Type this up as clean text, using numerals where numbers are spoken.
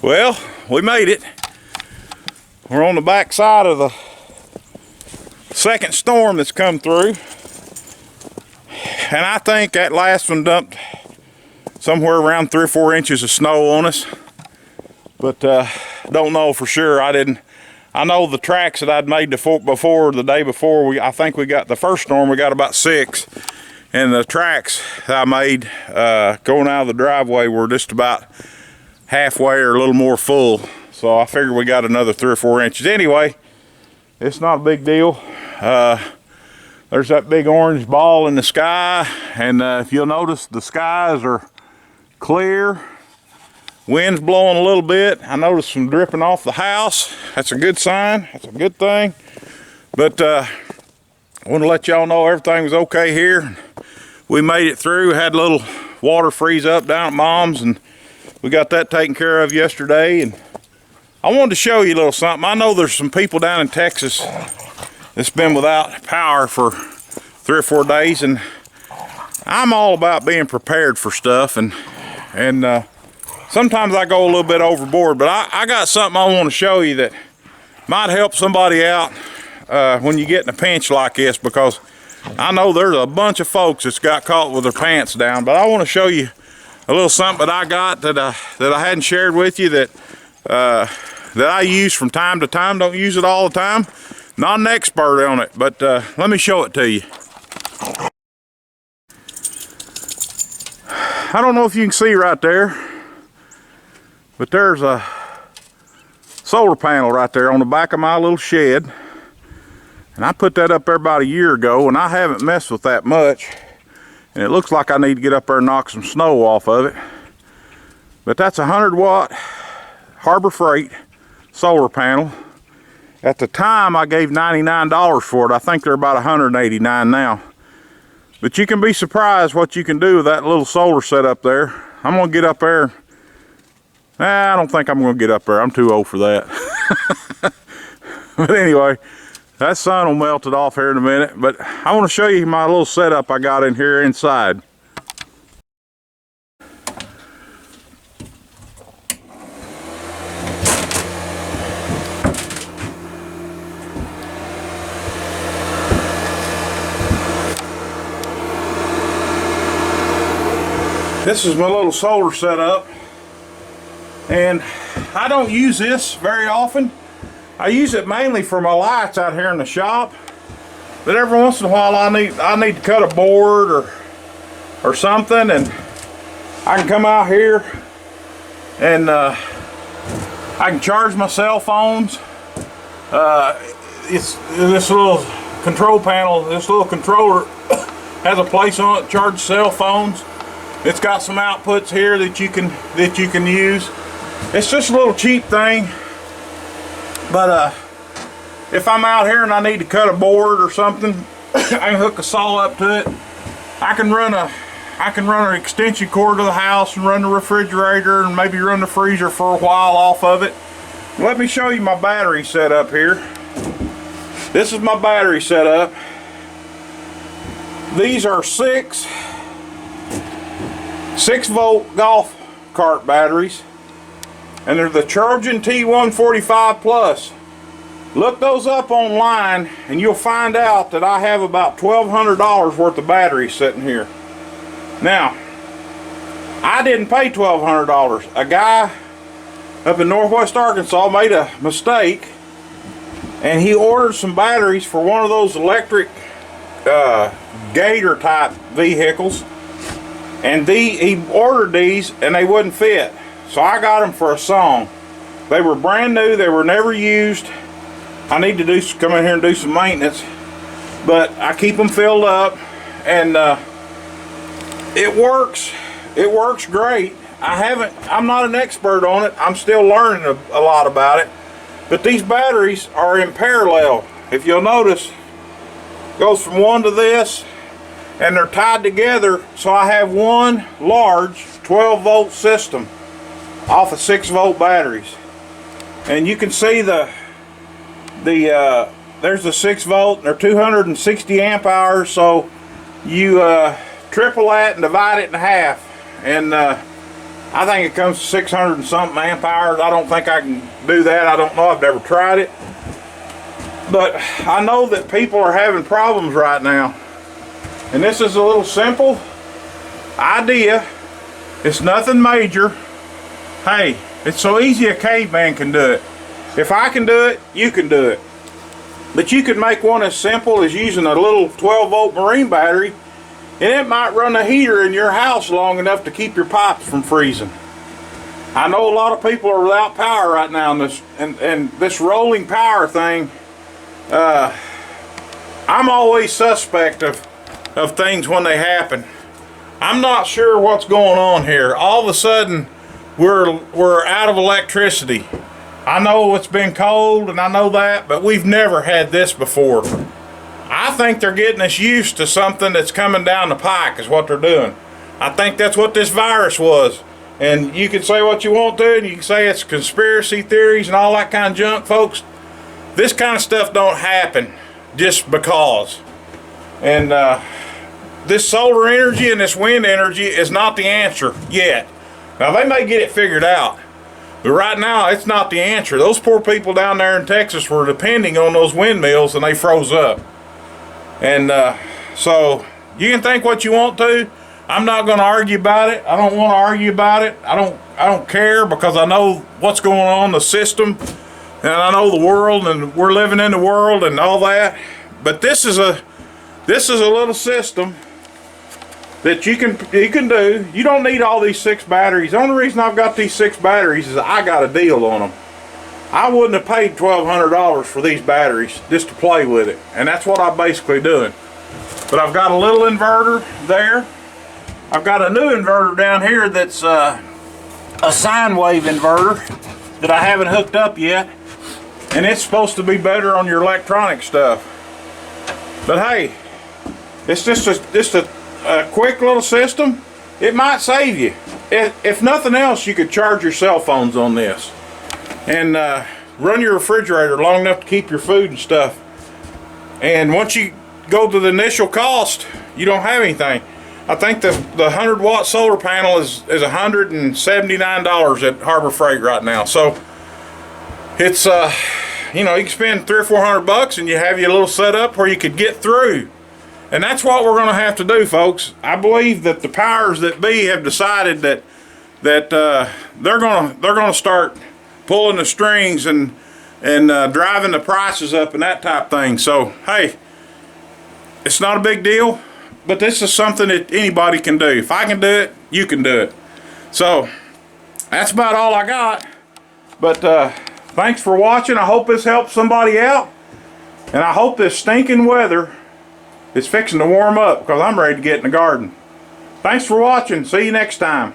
Well, we made it. We're on the back side of the second storm that's come through. And I think that last one dumped somewhere around 3 or 4 inches of snow on us. But don't know for sure. I know the tracks that I'd made before the day before, I think we got the first storm, we got about 6. And the tracks that I made going out of the driveway were just about halfway or a little more full. So I figured we got another 3 or 4 inches. Anyway, it's not a big deal. There's that big orange ball in the sky. And if you'll notice, the skies are clear. Wind's blowing a little bit. I noticed some dripping off the house. That's a good sign. That's a good thing. But I want to let y'all know everything was okay here. We made it through. Had a little water freeze up down at Mom's, and we got that taken care of yesterday. And I wanted to show you a little something. I know there's some people down in Texas that's been without power for 3 or 4 days, and I'm all about being prepared for stuff, and sometimes I go a little bit overboard, but I got something I want to show you that might help somebody out when you get in a pinch like this, because I know there's a bunch of folks that's got caught with their pants down. But I want to show you a little something that I got that I hadn't shared with you that I use from time to time. Don't use it all the time. Not an expert on it, but let me show it to you. I don't know if you can see right there, but there's a solar panel right there on the back of my little shed. And I put that up there about a year ago, and I haven't messed with that much. And it looks like I need to get up there and knock some snow off of it. But that's a 100-watt Harbor Freight solar panel. At the time, I gave $99 for it. I think they're about $189 now. But you can be surprised what you can do with that little solar setup there. I'm gonna get up there. I don't think I'm gonna get up there. I'm too old for that. But anyway, that sun will melt it off here in a minute. But I want to show you my little setup I got in here inside. This is my little solar setup, and I don't use this very often. I use it mainly for my lights out here in the shop, but every once in a while I need to cut a board or something, and I can come out here and I can charge my cell phones. It's this little control panel, this little controller has a place on it to charge cell phones. It's got some outputs here that you can use. It's just a little cheap thing, but if I'm out here and I need to cut a board or something, I can hook a saw up to it. I can run an extension cord to the house and run the refrigerator and maybe run the freezer for a while off of it. Let me show you my battery setup here. This is my battery setup. These are 6-volt golf cart batteries, and they're the Charging T145 Plus. Look those up online and you'll find out that I have about $1,200 worth of batteries sitting here. Now, I didn't pay $1,200. A guy up in Northwest Arkansas made a mistake, and he ordered some batteries for one of those electric Gator type vehicles, and he ordered these and they wouldn't fit. So I got them for a song. They were brand new, they were never used. I need to come in here and do some maintenance, but I keep them filled up, and it works great. I'm not an expert on it. I'm still learning a lot about it, but these batteries are in parallel. If you'll notice, it goes from one to this, and they're tied together, so I have one large 12-volt system off of 6-volt batteries. And you can see there's the 6-volt, and they're 260 amp hours, so you triple that and divide it in half, and I think it comes to 600 and something amp hours. I don't think I can do that. I don't know. I've never tried it. But I know that people are having problems right now. And this is a little simple idea. It's nothing major. Hey, it's so easy a caveman can do it. If I can do it, you can do it. But you could make one as simple as using a little 12-volt marine battery, and it might run a heater in your house long enough to keep your pipes from freezing. I know a lot of people are without power right now, and this rolling power thing, I'm always suspect of things when they happen. I'm not sure what's going on here. All of a sudden, we're out of electricity. I know it's been cold, and I know that, but we've never had this before. I think they're getting us used to something that's coming down the pike is what they're doing. I think that's what this virus was. And you can say what you want to, and you can say it's conspiracy theories and all that kind of junk, folks. This kind of stuff don't happen just because. And this solar energy and this wind energy is not the answer yet. Now, they may get it figured out, but right now it's not the answer. Those poor people down there in Texas were depending on those windmills, and they froze up. And so you can think what you want to. I'm not going to argue about it. I don't want to argue about it. I don't care, because I know what's going on in the system, and I know the world, and we're living in the world and all that. But this is a little system that you can do. You don't need all these 6 batteries. The only reason I've got these 6 batteries is I got a deal on them. I wouldn't have paid $1,200 for these batteries just to play with it, and that's what I'm basically doing. But I've got a little inverter there. I've got a new inverter down here that's a sine wave inverter that I haven't hooked up yet, and it's supposed to be better on your electronic stuff. But hey, it's just a quick little system. It might save you. If nothing else, you could charge your cell phones on this, and run your refrigerator long enough to keep your food and stuff. And once you go to the initial cost, you don't have anything. I think the 100-watt solar panel is $179 at Harbor Freight right now. So it's you know, you can spend $300 or $400 and you have your little setup where you could get through. And that's what we're going to have to do, folks. I believe that the powers that be have decided that they're going to start pulling the strings and driving the prices up and that type thing. So hey, it's not a big deal, but this is something that anybody can do. If I can do it, you can do it. So that's about all I got. But thanks for watching. I hope this helps somebody out, and I hope this stinking weather is fixing to warm up, because I'm ready to get in the garden. Thanks for watching. See you next time.